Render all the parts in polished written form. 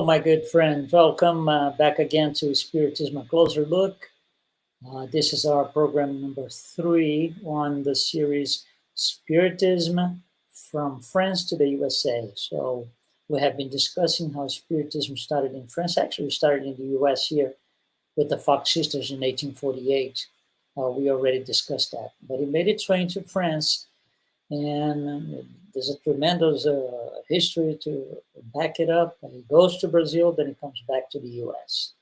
my good friend. Welcome back again to Spiritism, a closer look. This is our program number 3 on the series Spiritism from France to the USA. So we have been discussing how Spiritism started in France. Actually, started in the US here with the Fox Sisters in 1848. We already discussed that. But it made its way into France, and there's a tremendous history to back it up. And it goes to Brazil, then it comes back to the US.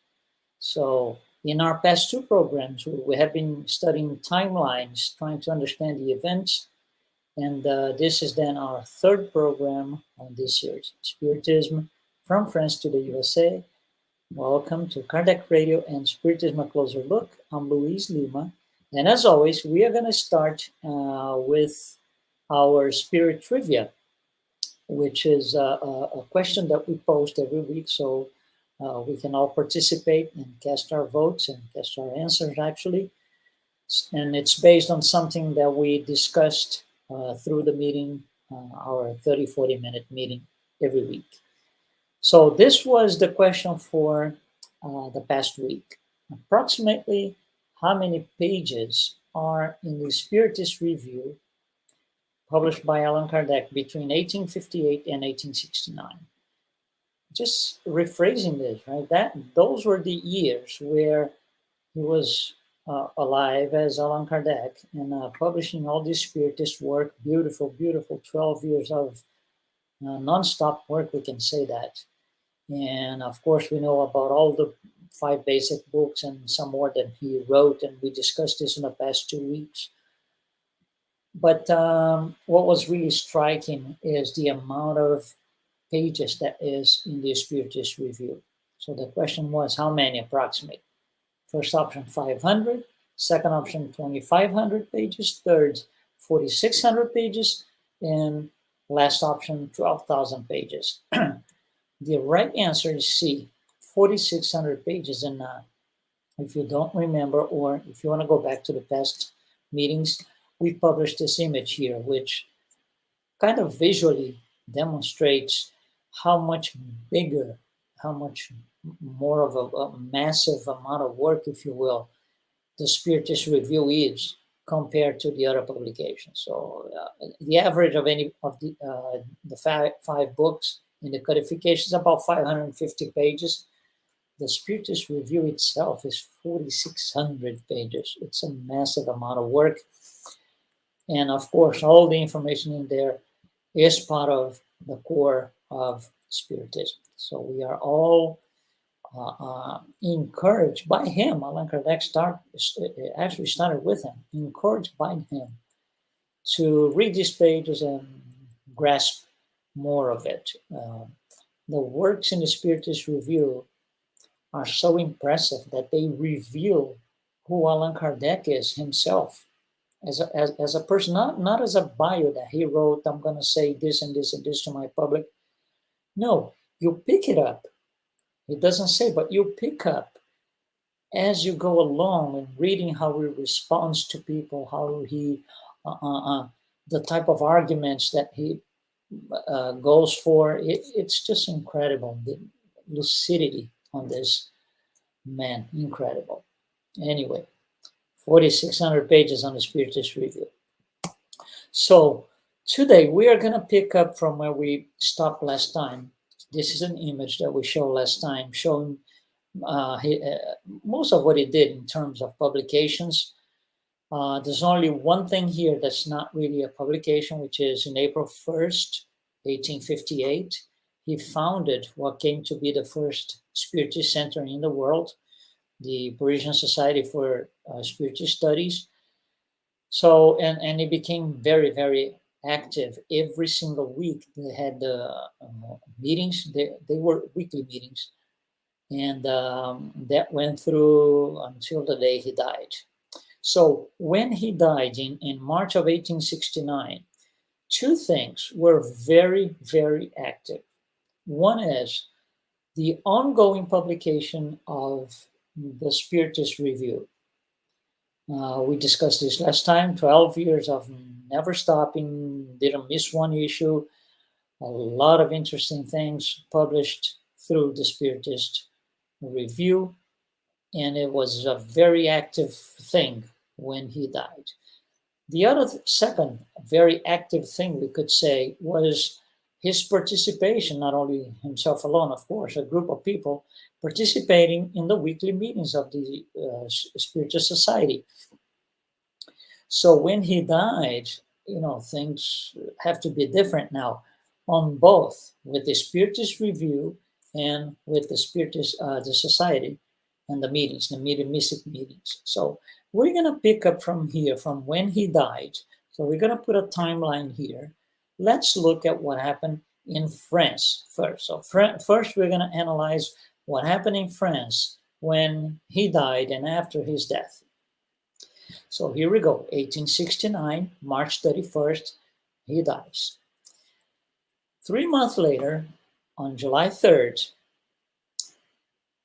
So in our past 2 programs, we have been studying timelines, trying to understand the events. And this is then our 3rd program on this series, Spiritism from France to the USA. Welcome to Kardec Radio and Spiritism, a closer look. I'm Luis Lima. And as always, we are going to start with our Spirit Trivia, which is a question that we post every week, so we can all participate and cast our votes and cast our answers, actually. And it's based on something that we discussed through the meeting, our 30-40 minute meeting every week. So this was the question for the past week. Approximately how many pages are in the Spiritist Review published by Allan Kardec between 1858 and 1869. Just rephrasing this, right? Those were the years where he was alive as Allan Kardec and publishing all this Spiritist work. Beautiful, beautiful 12 years of non-stop work, we can say that. And of course, we know about all the 5 basic books and some more that he wrote, and we discussed this in the past 2 weeks. But what was really striking is the amount of pages that is in the Spiritist Review. So the question was, how many approximate? First option, 500. Second option, 2,500 pages. Third, 4,600 pages. And last option, 12,000 pages. The right answer is C, 4,600 pages. And if you don't remember, or if you want to go back to the past meetings, we published this image here, which kind of visually demonstrates how much bigger, how much more of a massive amount of work, if you will, the Spiritist Review is compared to the other publications. So the average of any of the 5 books in the codification is about 550 pages. The Spiritist Review itself is 4,600 pages. It's a massive amount of work. And of course, all the information in there is part of the core of Spiritism. So we are all encouraged by him. Allan Kardec actually started with him, encouraged by him to read these pages and grasp more of it. The works in the Spiritist Review are so impressive that they reveal who Allan Kardec is himself. As a person, not as a bio that he wrote, I'm going to say this and this and this to my public. No, you pick it up. It doesn't say, but you pick up as you go along and reading how he responds to people, how he, the type of arguments that he goes for. It's just incredible. The lucidity on this man, incredible. Anyway. 4,600 pages on the Spiritist Review. So today we are going to pick up from where we stopped last time. This is an image that we showed last time, showing most of what he did in terms of publications. There's only one thing here that's not really a publication, which is in April 1st, 1858, he founded what came to be the first Spiritist center in the world, the Parisian Society for Spiritist Studies. So, and it became very, very active. Every single week they had meetings. They were weekly meetings. And that went through until the day he died. So when he died in March of 1869, 2 things were very, very active. One is the ongoing publication of the Spiritist Review. We discussed this last time, 12 years of never stopping, didn't miss one issue, a lot of interesting things published through the Spiritist Review, and it was a very active thing when he died. The other second very active thing we could say was his participation, not only himself alone, of course, a group of people participating in the weekly meetings of the Spiritist Society. So when he died, things have to be different now on both with the Spiritist Review and with the Spiritist, the Society and the meetings, the mystic meetings. So we're going to pick up from here, from when he died. So we're going to put a timeline here. Let's look at what happened in France first. So first we're going to analyze what happened in France when he died and after his death. So here we go, 1869, March 31st, he dies. 3 months later, on July 3rd,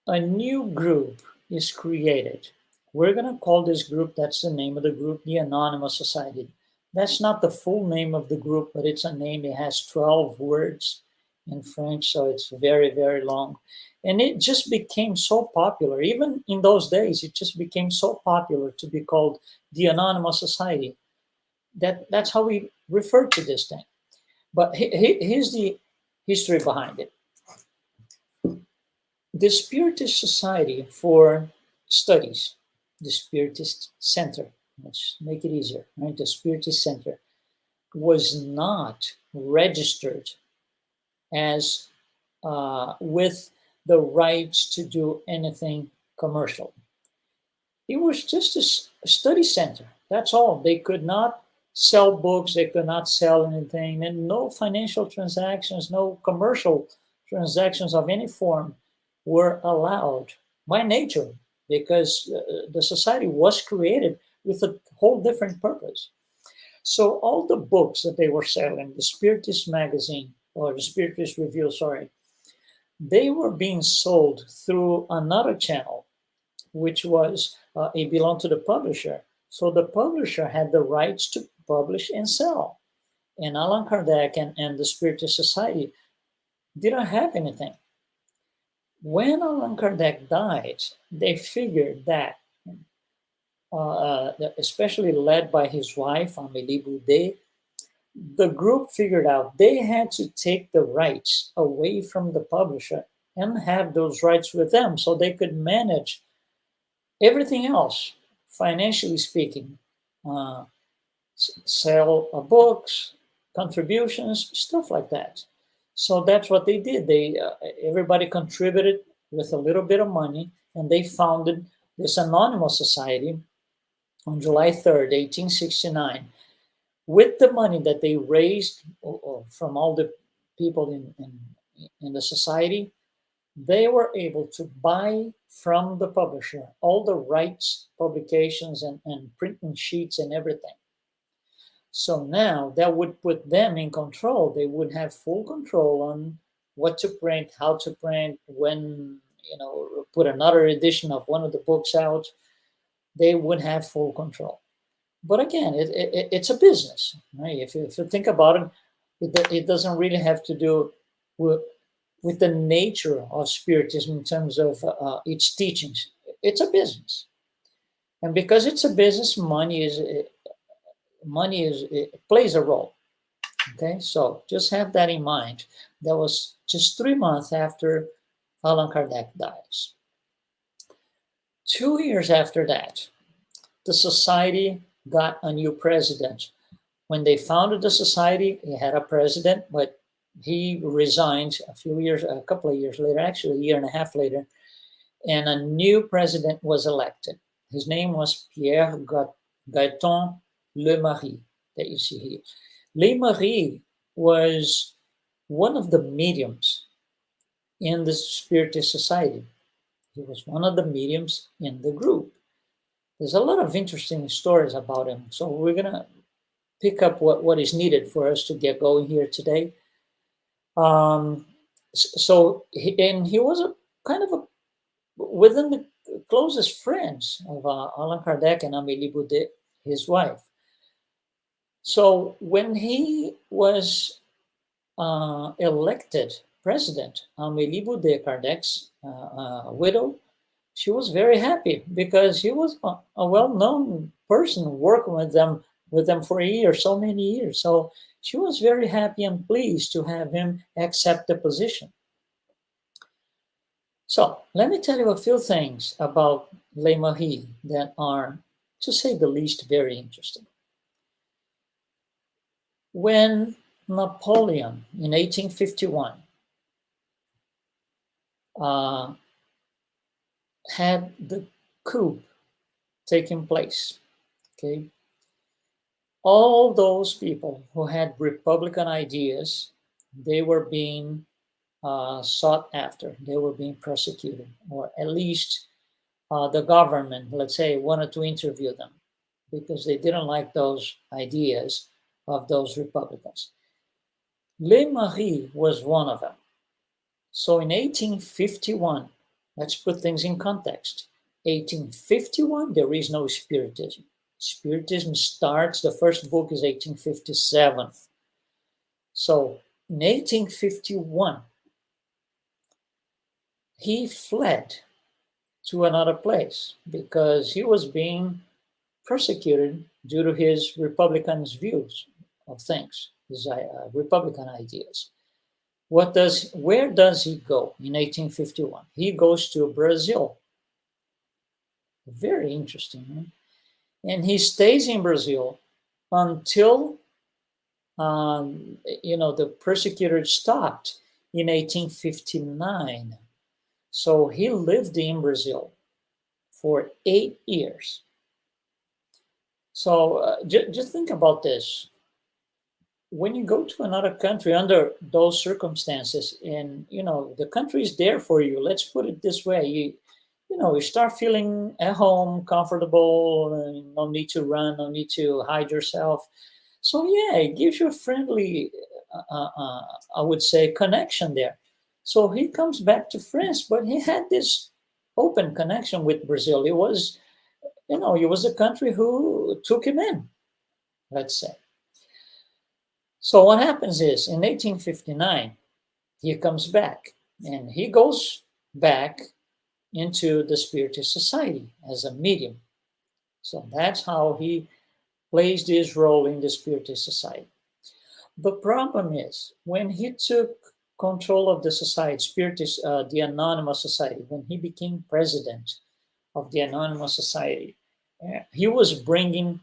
a new group is created. We're going to call this group, that's the name of the group, the Anonymous Society. That's not the full name of the group, but it's a name. It has 12 words in French, so it's very, very long. And it just became so popular. Even in those days, it just became so popular to be called the Anonymous Society. That's how we refer to this thing. But here's the history behind it. The Spiritist Society for Studies, the Spiritist Center, let's make it easier, right? The Spiritist Center was not registered as with the rights to do anything commercial. It was just a study center. That's all. They could not sell books. They could not sell anything, and no financial transactions, no commercial transactions of any form were allowed by nature, because the society was created with a whole different purpose. So all the books that they were selling, the Spiritist magazine, or the Spiritist Review, sorry, they were being sold through another channel, which was, it belonged to the publisher. So the publisher had the rights to publish and sell. And Allan Kardec and the Spiritist Society didn't have anything. When Allan Kardec died, they figured that, especially led by his wife, Amélie Boudet, the group figured out they had to take the rights away from the publisher and have those rights with them so they could manage everything else, financially speaking, sell books, contributions, stuff like that. So that's what they did. Everybody contributed with a little bit of money, and they founded this Anonymous Society on July 3rd, 1869. With the money that they raised from all the people in the society, they were able to buy from the publisher all the rights, publications, and printing sheets and everything. So now that would put them in control. They would have full control on what to print, how to print, when, put another edition of one of the books out. They would have full control. But again, it's a business, right? If you think about it, it doesn't really have to do with the nature of Spiritism in terms of its teachings. It's a business. And because it's a business, money it plays a role. Okay, so just have that in mind. That was just 3 months after Allan Kardec dies. 2 years after that, the society got a new president. When they founded the society, it had a president, but he resigned a couple of years later, actually a year and a half later, and a new president was elected. His name was Pierre Gaëtan Lemarie, that you see here. Lemarie was one of the mediums in the Spiritist Society. He was one of the mediums in the group. There's a lot of interesting stories about him. So we're going to pick up what is needed for us to get going here today. He was within the closest friends of Allan Kardec and Amélie Boudet, his wife. So when he was elected president, Amélie Boudet, Kardec's widow, she was very happy because he was a well-known person working with them for a year, so many years. So she was very happy and pleased to have him accept the position. So let me tell you a few things about Le Marie that are, to say the least, very interesting. When Napoleon in 1851 had the coup taking place, okay, all those people who had Republican ideas, they were being sought after. They were being persecuted, or at least the government, let's say, wanted to interview them because they didn't like those ideas of those Republicans. Le Marie was one of them. So in 1851, let's put things in context. 1851, there is no Spiritism. Spiritism starts, the first book is 1857. So in 1851, he fled to another place because he was being persecuted due to his Republican views of things, his Republican ideas. Where does he go in 1851? He goes to Brazil. Very interesting. Right? And he stays in Brazil until the persecutors stopped in 1859. So he lived in Brazil for 8 years. So just think about this. When you go to another country under those circumstances, and the country is there for you, let's put it this way, you start feeling at home, comfortable, no need to run, no need to hide yourself. So yeah, it gives you a friendly, I would say, connection there. So he comes back to France, but he had this open connection with Brazil. It was a country who took him in, let's say. So what happens is, in 1859, he comes back, and he goes back into the Spiritist Society as a medium. So that's how he plays this role in the Spiritist Society. The problem is, when he took control of the society, Spiritist, the Anonymous Society, when he became president of the Anonymous Society, he was bringing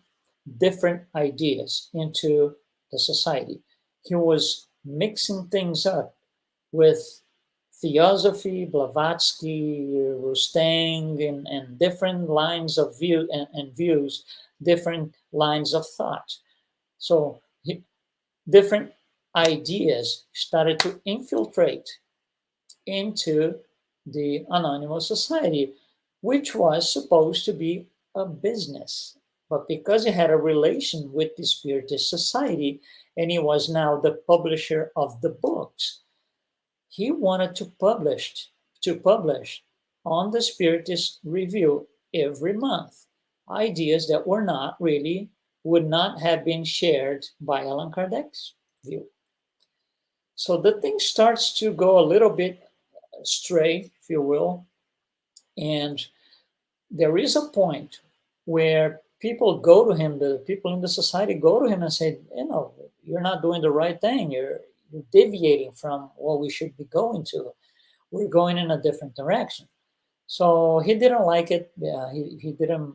different ideas into the society. He was mixing things up with theosophy, Blavatsky, Rusting, and different lines of view and views, different lines of thought. So different ideas started to infiltrate into the Anonymous Society, which was supposed to be a business. But because he had a relation with the Spiritist Society, and he was now the publisher of the books, he wanted to publish on the Spiritist Review every month ideas that would not have been shared by Allan Kardec's view. So the thing starts to go a little bit stray, if you will, and there is a point where people go to him, the people in the society go to him and say, you're not doing the right thing. You're deviating from what we should be going to. We're going in a different direction. So he didn't like it. He didn't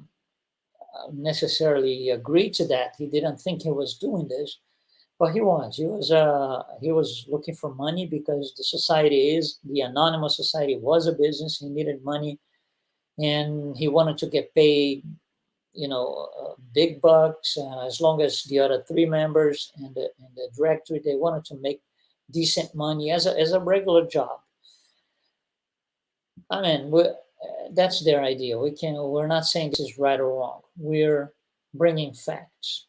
necessarily agree to that. He didn't think he was doing this, but he was. He was looking for money because the Anonymous Society was a business. He needed money, and he wanted to get paid big bucks, as long as the other 3 members and the directory, they wanted to make decent money as a regular job. I mean, that's their idea. We're not saying this is right or wrong. We're bringing facts.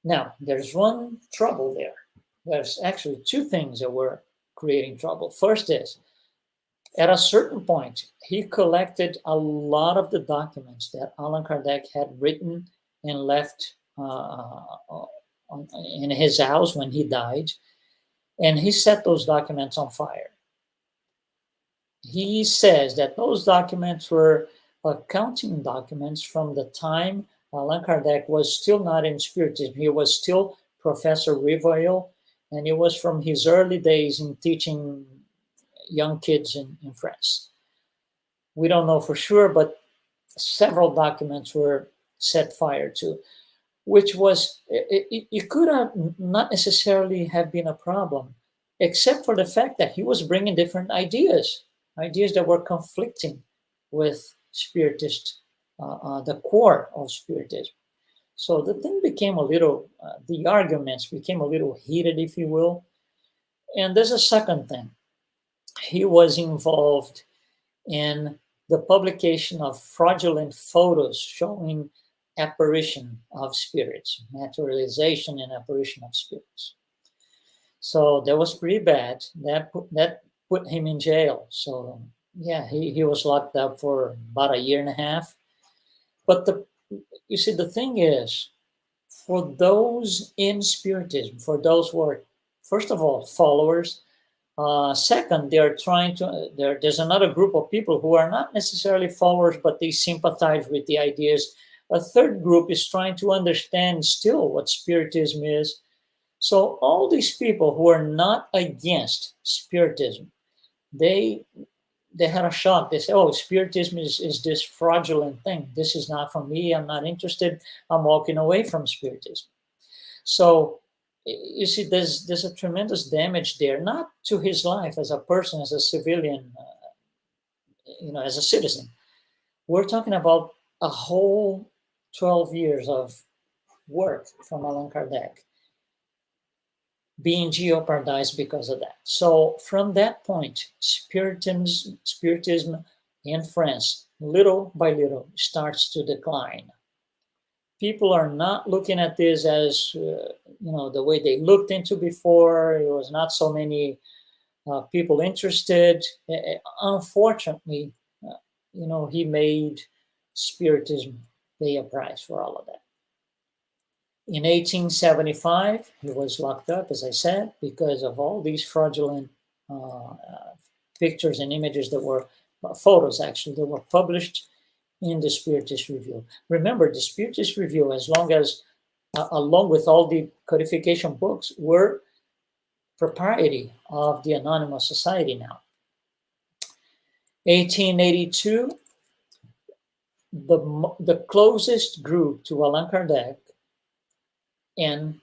Now, there's one trouble there. There's actually 2 things that were creating trouble. First is, at a certain point, he collected a lot of the documents that Allan Kardec had written and left in his house when he died. and he set those documents on fire. He says that those documents were accounting documents from the time Allan Kardec was still not in Spiritism. He was still Professor Rivoil, and it was from his early days in teaching young kids in France. We don't know for sure, but several documents were set fire to, which was, it could have not necessarily have been a problem, except for the fact that he was bringing different ideas that were conflicting with Spiritist, the core of Spiritism. So the thing became a little, the arguments became a little heated, if you will. And there's a second thing. He was involved in the publication of fraudulent photos showing apparition of spirits, materialization and apparition of spirits. So that was pretty bad. That put him in jail. So yeah, he was locked up for about a year and a half. But you see, the thing is, for those in Spiritism, for those who are, first of all, followers, second, they're trying to, there's another group of people who are not necessarily followers, but they sympathize with the ideas. A third group is trying to understand still what Spiritism is. So all these people who are not against Spiritism, they had a shock. They say, oh, Spiritism is this fraudulent thing. This is not for me. I'm not interested. I'm walking away from Spiritism. So you see, there's a tremendous damage there, not to his life as a person, as a civilian, as a citizen. We're talking about a whole 12 years of work from Allan Kardec being jeopardized because of that. So from that point, Spiritism in France, little by little, starts to decline. People are not looking at this as, the way they looked into before. There was not so many people interested. Unfortunately, he made Spiritism pay a price for all of that. In 1875, he was locked up, as I said, because of all these fraudulent pictures and images that were, photos actually, that were published in the Spiritist Review. Remember, the Spiritist Review, along with all the codification books, were propriety of the Anonymous Society now. 1882, the closest group to Allan Kardec and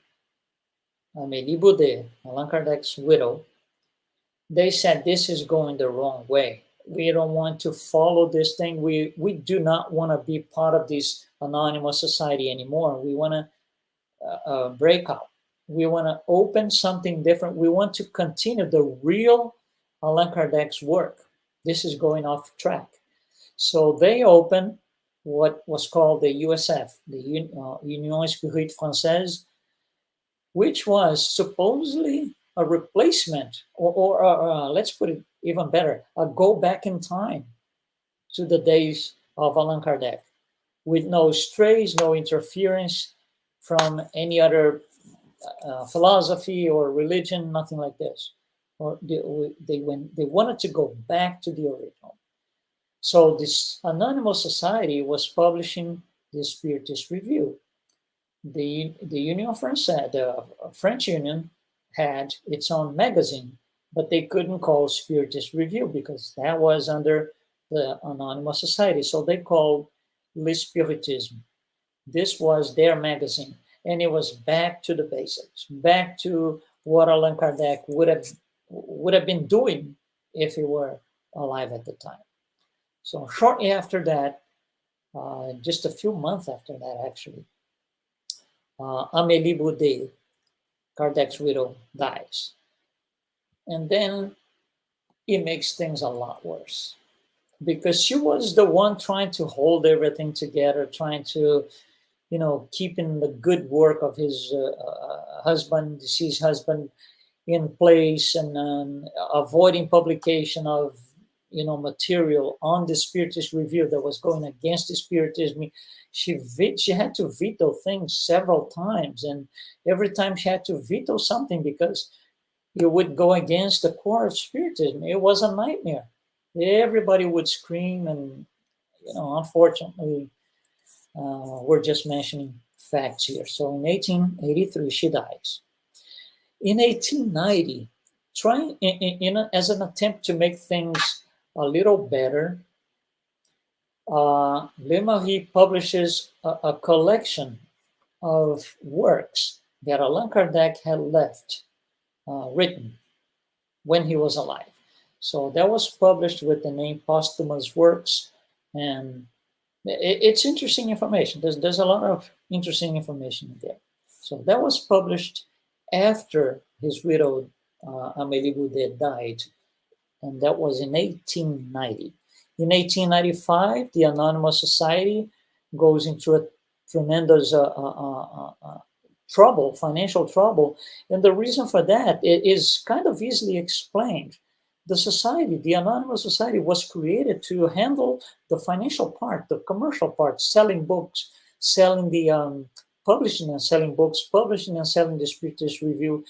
Amélie Boudet, Allan Kardec's widow, they said, this is going the wrong way. We don't want to follow this thing. We do not want to be part of this Anonymous Society anymore. We want to break out. We want to open something different. We want to continue the real Allan Kardec's work. This is going off track. So they opened what was called the USF, the Union Spirit Française, which was supposedly a replacement, or let's put it even better, a go back in time to the days of Allan Kardec, with no strays, no interference from any other philosophy or religion, nothing like this. Or they wanted to go back to the original. So this Anonymous Society was publishing the Spiritist Review. The Union Française, the French Union, had its own magazine, but they couldn't call Spiritist Review because that was under the Anonymous Society. So they called Le Spiritisme. This was their magazine, and it was back to the basics, back to what Allan Kardec would have been doing if he were alive at the time. So shortly after that, just a few months after that, actually, Amélie Boudet, Kardec's widow, dies. And then it makes things a lot worse, because she was the one trying to hold everything together, trying to, keep in the good work of his deceased husband, in place, and avoiding publication of material on the Spiritist Review that was going against the Spiritism. She had to veto things several times, and every time she had to veto something because you would go against the core of Spiritism. It was a nightmare. Everybody would scream, and unfortunately, we're just mentioning facts here. So in 1883, she dies. In 1890, as an attempt to make things a little better, Le Marie publishes a collection of works that Allan Kardec had left written when he was alive. So that was published with the name Posthumous Works, and it's interesting information. There's a lot of interesting information in there. So that was published after his widow Amélie Boudet died, and that was in 1890. In 1895, the Anonymous Society goes into a tremendous trouble, financial trouble, and the reason for that is kind of easily explained. The society, the Anonymous Society, was created to handle the financial part, the commercial part, selling books, selling the publishing and selling books, publishing and selling the Spiritist Review.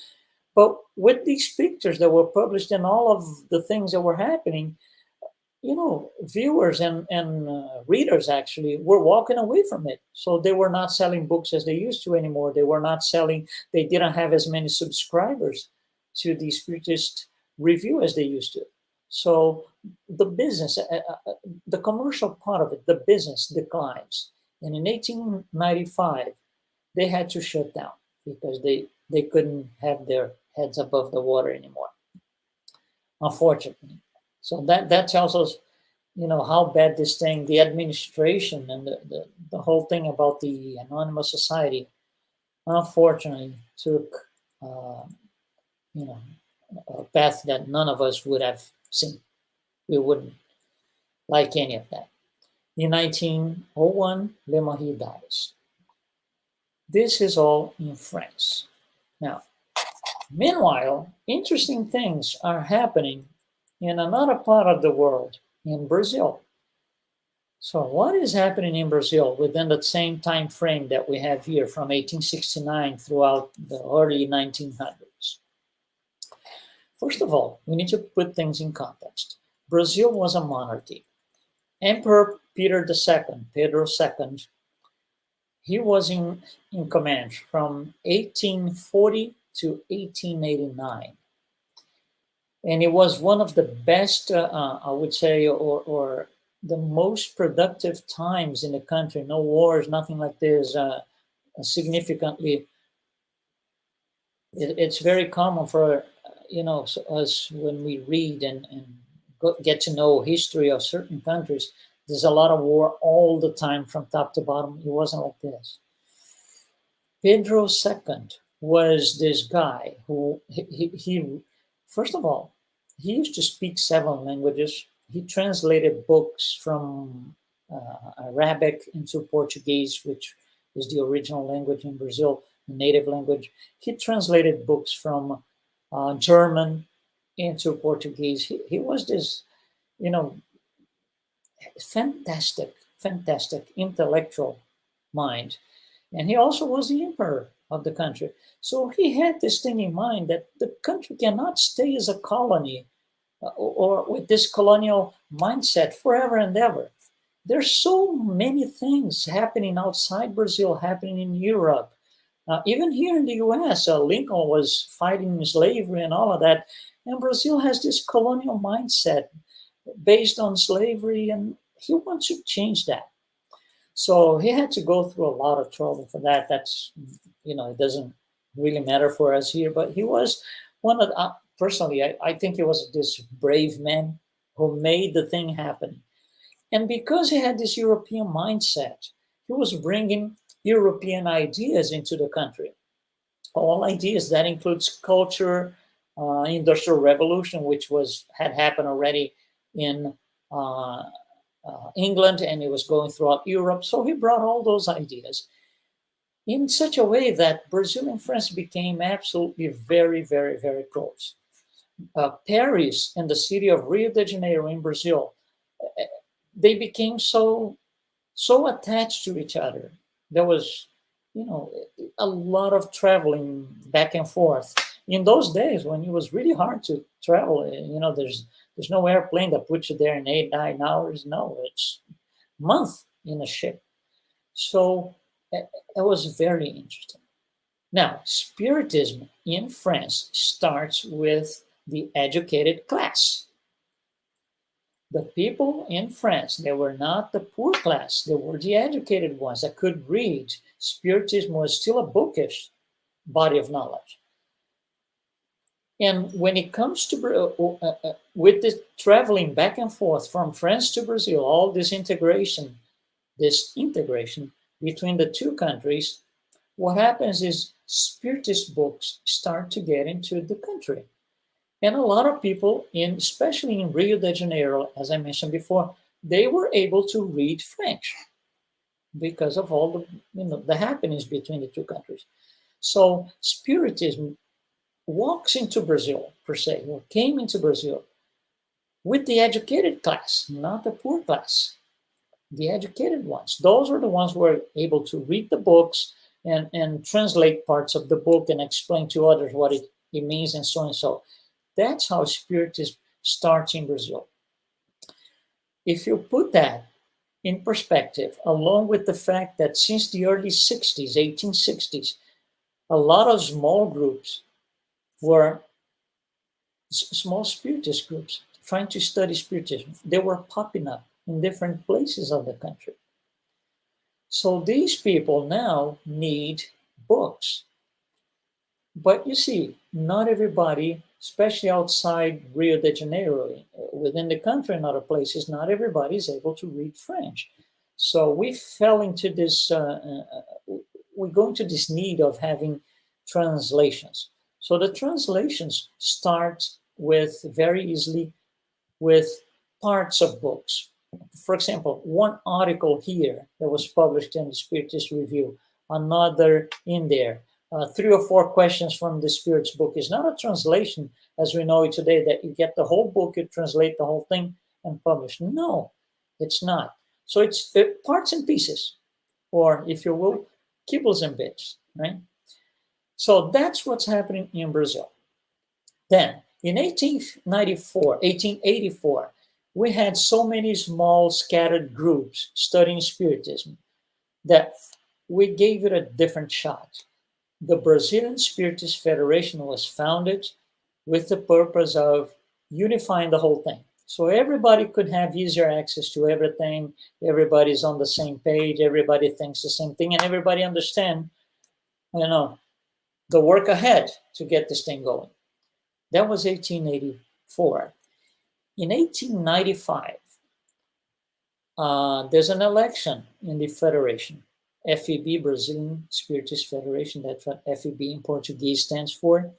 But with these pictures that were published and all of the things that were happening, viewers and readers actually were walking away from it. So they were not selling books as they used to anymore. They didn't have as many subscribers to the Spiritist Review as they used to. So the business, the commercial part of it, the business declines. And in 1895, they had to shut down because they couldn't have their heads above the water anymore, unfortunately. So that tells us, how bad this thing, the administration and the whole thing about the Anonymous Society, unfortunately, took, a path that none of us would have seen. We wouldn't like any of that. In 1901, Le Marie dies. This is all in France. Now, meanwhile, interesting things are happening in another part of the world, in Brazil. So what is happening in Brazil within the same time frame that we have here from 1869 throughout the early 1900s? First of all, we need to put things in context. Brazil was a monarchy. Emperor Pedro II, he was in command from 1840 to 1889. And it was one of the best, I would say, or the most productive times in the country. No wars, nothing like this. Significantly, it's very common for us when we read and get to know history of certain countries. There's a lot of war all the time from top to bottom. It wasn't like this. Pedro II was this guy who he first of all, he used to speak 7 languages. He translated books from Arabic into Portuguese, which is the original language in Brazil, the native language. He translated books from German into Portuguese. He was this, fantastic intellectual mind. And he also was the emperor of the country. So he had this thing in mind that the country cannot stay as a colony or with this colonial mindset forever and ever. There's so many things happening outside Brazil, happening in Europe. Even here in the US, Lincoln was fighting slavery and all of that. And Brazil has this colonial mindset based on slavery, and he wants to change that. So he had to go through a lot of trouble for that. That's, it doesn't really matter for us here, but he was one of the, personally, I think he was this brave man who made the thing happen. And because he had this European mindset, he was bringing European ideas into the country. All ideas that includes culture, industrial revolution, which had happened already in England, and it was going throughout Europe. So he brought all those ideas in such a way that Brazil and France became absolutely very, very, very close. Paris and the city of Rio de Janeiro in Brazil, they became so attached to each other. There was, a lot of traveling back and forth. in those days when it was really hard to travel, there's no airplane that puts you there in 8-9 hours. No, it's a month in a ship. So it was very interesting. Now, Spiritism in France starts with the educated class. The people in France, they were not the poor class, they were the educated ones that could read. Spiritism was still a bookish body of knowledge. And when it comes to with this traveling back and forth from France to Brazil, all this integration between the two countries, what happens is Spiritist books start to get into the country. And a lot of people, especially in Rio de Janeiro, as I mentioned before, they were able to read French because of all the happenings between the two countries. So Spiritism walks into Brazil, per se, or came into Brazil with the educated class, not the poor class. The educated ones. Those are the ones who were able to read the books and translate parts of the book and explain to others what it means and so and so. That's how Spiritism starts in Brazil. If you put that in perspective, along with the fact that since the early 60s, 1860s, a lot of small groups were small Spiritist groups trying to study Spiritism. They were popping up in different places of the country. So these people now need books. But you see, not everybody, especially outside Rio de Janeiro, within the country and other places, not everybody is able to read French. So we fell into this, we go into this need of having translations. So the translations start with very easily with parts of books. For example, one article here that was published in the Spiritist Review, another in there. 3 or 4 questions from the Spirit's book is not a translation as we know it today, that you get the whole book, you translate the whole thing and publish. No, it's not. So it's parts and pieces, or if you will, kibbles and bits, right? So that's what's happening in Brazil. Then in 1884, we had so many small scattered groups studying Spiritism that we gave it a different shot. The Brazilian Spiritist Federation was founded with the purpose of unifying the whole thing. So everybody could have easier access to everything. Everybody's on the same page. Everybody thinks the same thing, and everybody understand, the work ahead to get this thing going. That was 1884. In 1895, there's an election in the federation. FEB, Brazilian Spiritist Federation, that's what FEB in Portuguese stands for.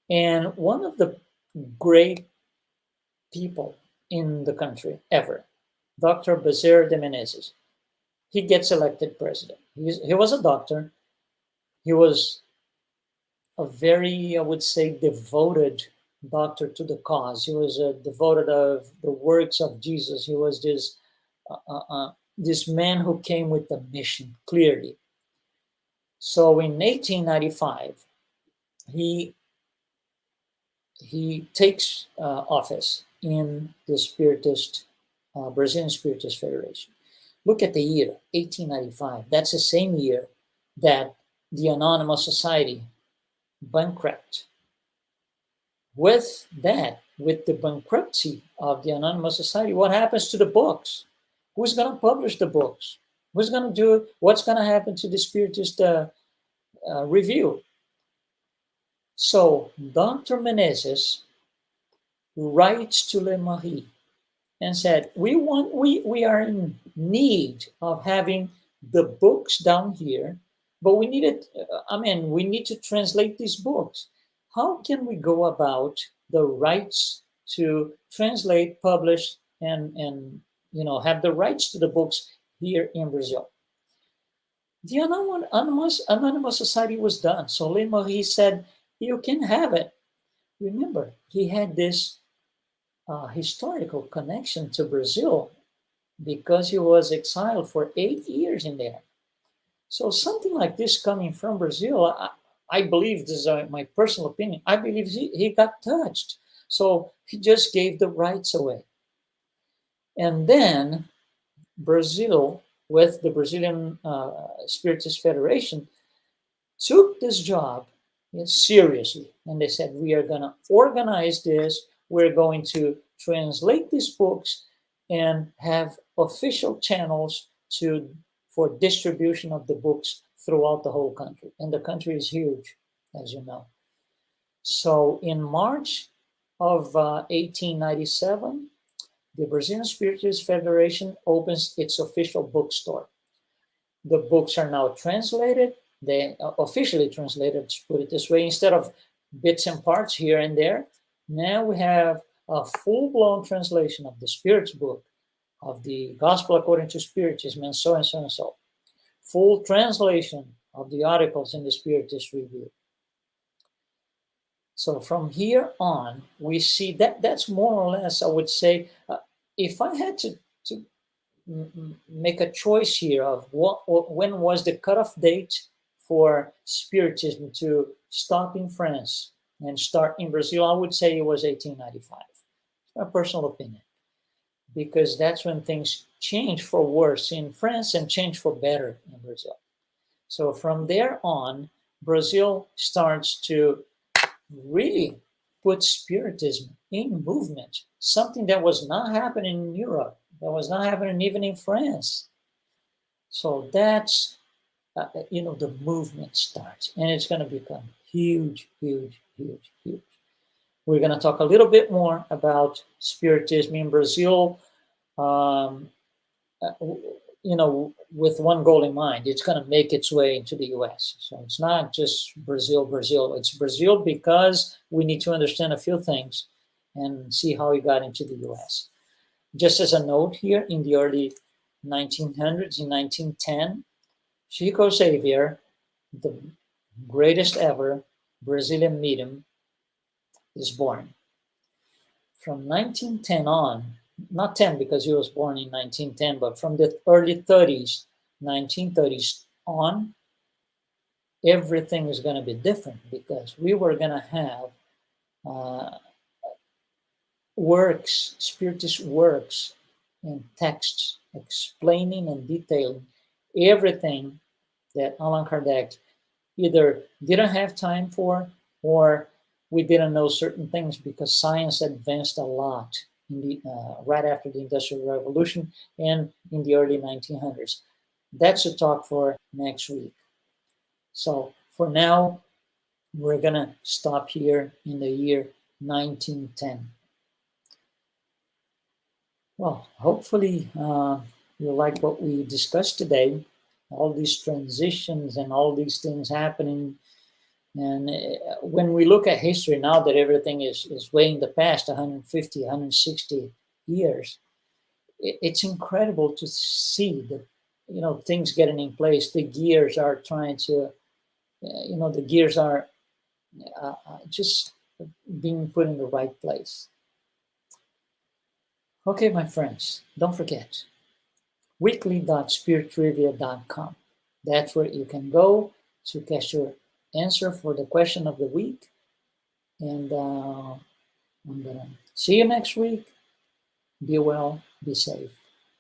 And one of the great people in the country ever, Dr. Bezerra de Menezes, he gets elected president. He was a doctor. He was a very, I would say, devoted doctor to the cause. He was devoted of the works of Jesus. He was this man who came with a mission, clearly. So in 1895, he takes office in the Brazilian Spiritist Federation. Look at the year, 1895. That's the same year that the Anonymous Society bankrupt. With the bankruptcy of the Anonymous Society, what happens to the books? Who's going to publish the books? Who's going to do it? What's going to happen to the Spiritist Review? So Dr. Menezes writes to Le Marie and said, we are in need of having the books down here, but we need to translate these books. How can we go about the rights to translate, publish, and have the rights to the books here in Brazil? The Anonymous Society was done. So Le Marie said, you can have it. Remember, he had this historical connection to Brazil because he was exiled for 8 years in there. So something like this coming from Brazil, I believe, this is my personal opinion, I believe he got touched. So he just gave the rights away. And then Brazil, with the Brazilian Spiritist Federation, took this job seriously. And they said, we are going to organize this. We're going to translate these books and have official channels for distribution of the books throughout the whole country. And the country is huge, as you know. So in March of 1897, the Brazilian Spiritist Federation opens its official bookstore. The books are now translated. They are officially translated, to put it this way, instead of bits and parts here and there. Now we have a full-blown translation of the Spirit's book, of the Gospel according to Spiritism, and so and so and so. Full translation of the articles in the Spiritist Review. So from here on, we see that's more or less, I would say, if I had to make a choice here of when was the cutoff date for Spiritism to stop in France and start in Brazil, I would say it was 1895. It's my personal opinion, because that's when things changed for worse in France and changed for better in Brazil. So from there on, Brazil starts to really put Spiritism in movement, something that was not happening in Europe, that was not happening even in France. So that's, the movement starts, and it's going to become huge, huge, huge, huge. We're going to talk a little bit more about Spiritism in Brazil, with one goal in mind. It's going to make its way into the US. So it's not just Brazil. It's Brazil because we need to understand a few things and see how it got into the US. Just as a note here, in the early 1900s, in 1910, Chico Xavier, the greatest ever Brazilian medium, is born. From 1910 on, not 10 because he was born in 1910, but from the early 30s, 1930s on, everything is going to be different, because we were going to have works, Spiritist works and texts explaining and detailing everything that Allan Kardec either didn't have time for, or we didn't know certain things because science advanced a lot in the right after the Industrial Revolution and in the early 1900s. That's a talk for next week. So for now, we're going to stop here in the year 1910. Well, hopefully you like what we discussed today, all these transitions and all these things happening. And when we look at history now that everything is way in the past, 150, 160 years, it's incredible to see that, things getting in place. The gears are trying to, the gears are just being put in the right place. Okay, my friends, don't forget, weekly.spirittrivia.com. That's where you can go to catch your answer for the question of the week. And I'm going to see you next week. Be well, be safe.